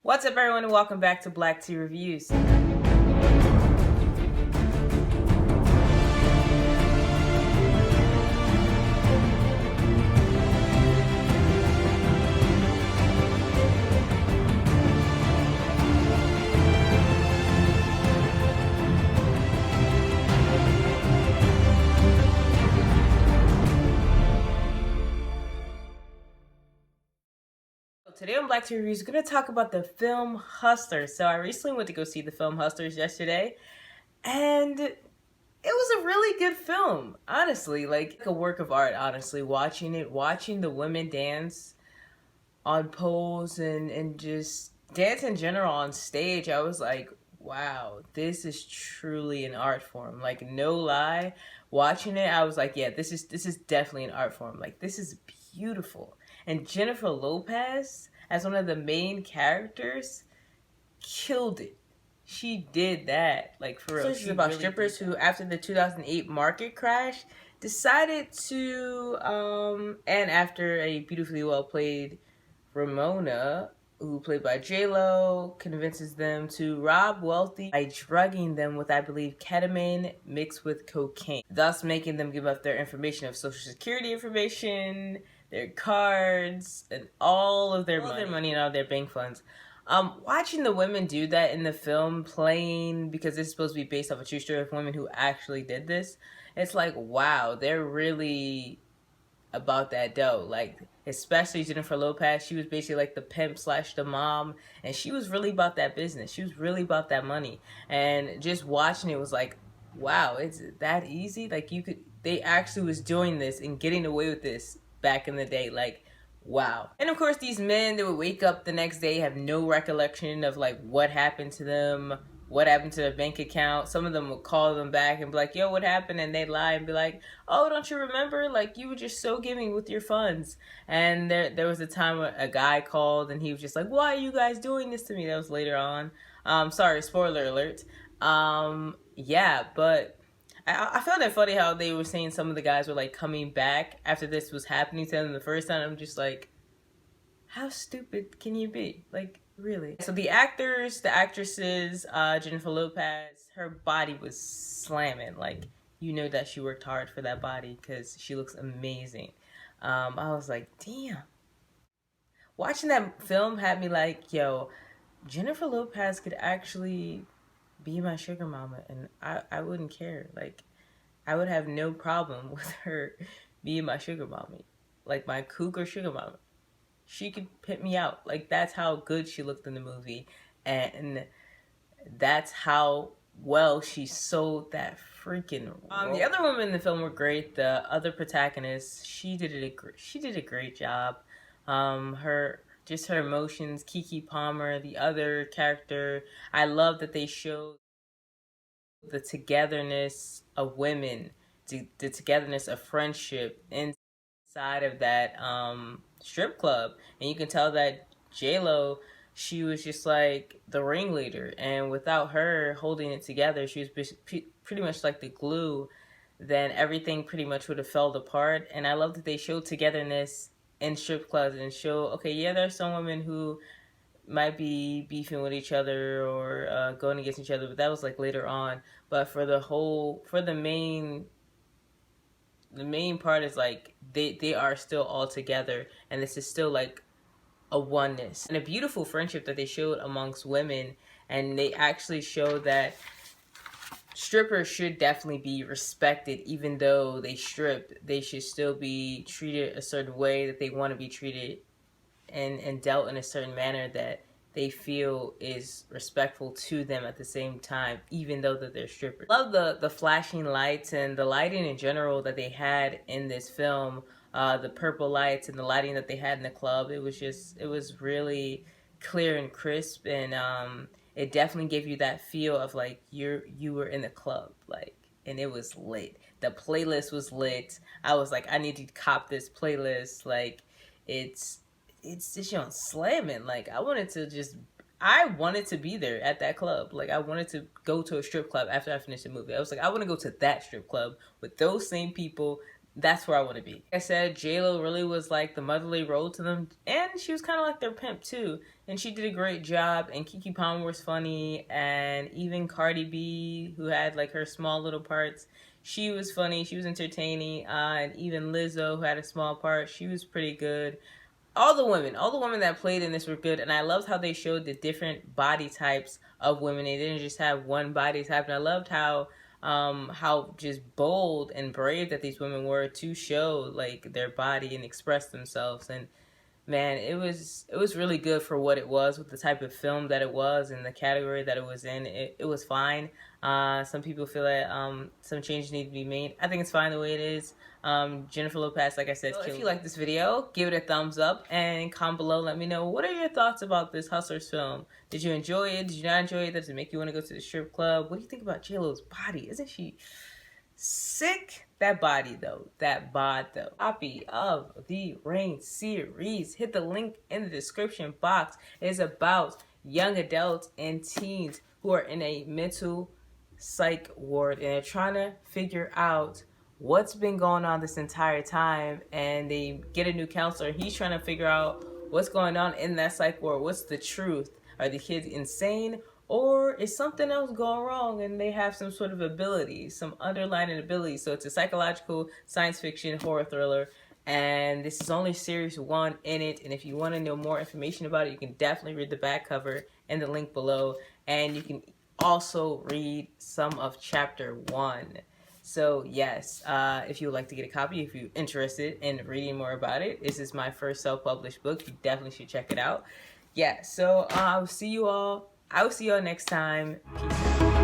What's up, everyone, and welcome back to Black Tea Reviews. Today on Black Tea Reviews, we're going to talk about the film Hustlers. So I recently went to go see the film Hustlers yesterday, and it was a really good film, honestly. Like a work of art, honestly. Watching the women dance on poles and just dance in general on stage, I was like, wow, this is truly an art form. Like, no lie, watching it, I was like, yeah, this is definitely an art form. Like, this is beautiful. And Jennifer Lopez, as one of the main characters, killed it. She did that, like, for real. So this is about strippers who, after the 2008 market crash, decided to, and after a beautifully well played Ramona, who played by J-Lo, convinces them to rob wealthy by drugging them with, I believe, ketamine mixed with cocaine, thus making them give up their information of social security information, their cards, and all of their money and all their bank funds. Watching the women do that in the film, playing, because this is supposed to be based off a true story of women who actually did this, it's like, wow, they're really about that dough. Like, especially Jennifer Lopez, she was basically like the pimp slash the mom, and she was really about that business. She was really about that money. And just watching it was like, wow, it's that easy? Like, they actually was doing this and getting away with this back in the day. Like, wow. And of course, these men, they would wake up the next day, have no recollection of like what happened to them, what happened to their bank account. Some of them would call them back and be like, yo, what happened? And they'd lie and be like, oh, don't you remember? Like, you were just so giving with your funds. And there was a time where a guy called and he was just like, why are you guys doing this to me? That was later on. Sorry, spoiler alert. Yeah, but I found it funny how they were saying some of the guys were like coming back after this was happening to them the first time. I'm just like, how stupid can you be? Like, really? So the actors, the actresses, Jennifer Lopez, her body was slamming. Like, you know that she worked hard for that body because she looks amazing. I was like, damn. Watching that film had me like, yo, Jennifer Lopez could actually be my sugar mama, and I wouldn't care. Like, I would have no problem with her being my sugar mommy. Like, my cougar sugar mama. She could pimp me out. Like, that's how good she looked in the movie. And that's how well she sold that freaking role. The other women in the film were great. The other protagonist, she did a great job. Her emotions, Kekepalmer, the other character, I love that they showed the togetherness of women, the togetherness of friendship inside of that strip club. And you can tell that J-Lo, she was just like the ringleader, and without her holding it together, she was pretty much like the glue, then everything pretty much would have fell apart. And I love that they showed togetherness in strip clubs and show, okay, yeah, there are some women who might be beefing with each other or going against each other, but that was like later on. But for the main part is like they are still all together, and this is still like a oneness and a beautiful friendship that they showed amongst women. And they actually show that strippers should definitely be respected. Even though they strip, they should still be treated a certain way that they want to be treated, and dealt in a certain manner that they feel is respectful to them at the same time, even though that they're strippers. I love the flashing lights and the lighting in general that they had in this film. The purple lights and the lighting that they had in the club. It was really clear and crisp, and it definitely gave you that feel of like you were in the club, like, and it was lit. The playlist was lit. I was like, I need to cop this playlist. Like, it's just, you know, slamming. Like, I wanted to be there at that club. Like, I wanted to go to a strip club after I finished the movie. I was like, I want to go to that strip club with those same people, That's where I want to be. Like I said, J-Lo really was like the motherly role to them, and she was kind of like their pimp too, and she did a great job. And Kekepalmer was funny, and even Cardi B, who had like her small little parts, she was funny, she was entertaining. And even Lizzo, who had a small part, she was pretty good. All the women that played in this were good, and I loved how they showed the different body types of women. They didn't just have one body type, and I loved how just bold and brave that these women were to show like their body and express themselves. And man, it was really good for what it was, with the type of film that it was and the category that it was in. It was fine. Some people feel that some changes need to be made. I think it's fine the way it is. Jennifer Lopez, like I said, so if you like this video, give it a thumbs up, and comment below, let me know what are your thoughts about this Hustlers film. Did you enjoy it? Did you not enjoy it? Does it make you want to go to the strip club? What do you think about J-Lo's body? Isn't she sick? That body though, that bod though. Copy of the Reign series. Hit the link in the description box. It is about young adults and teens who are in a mental psych ward, and they're trying to figure out what's been going on this entire time. And they get a new counselor. He's trying to figure out what's going on in that psych ward. What's the truth? Are the kids insane? Or is something else going wrong and they have some sort of ability, some underlying ability? So it's a psychological science fiction horror thriller, and this is only series 1 in it. And if you want to know more information about it, you can definitely read the back cover and the link below, and you can also read some of chapter 1. So yes, if you would like to get a copy, if you're interested in reading more about it, this is my first self-published book. You definitely should check it out. Yeah, so I will see you all next time. Peace out.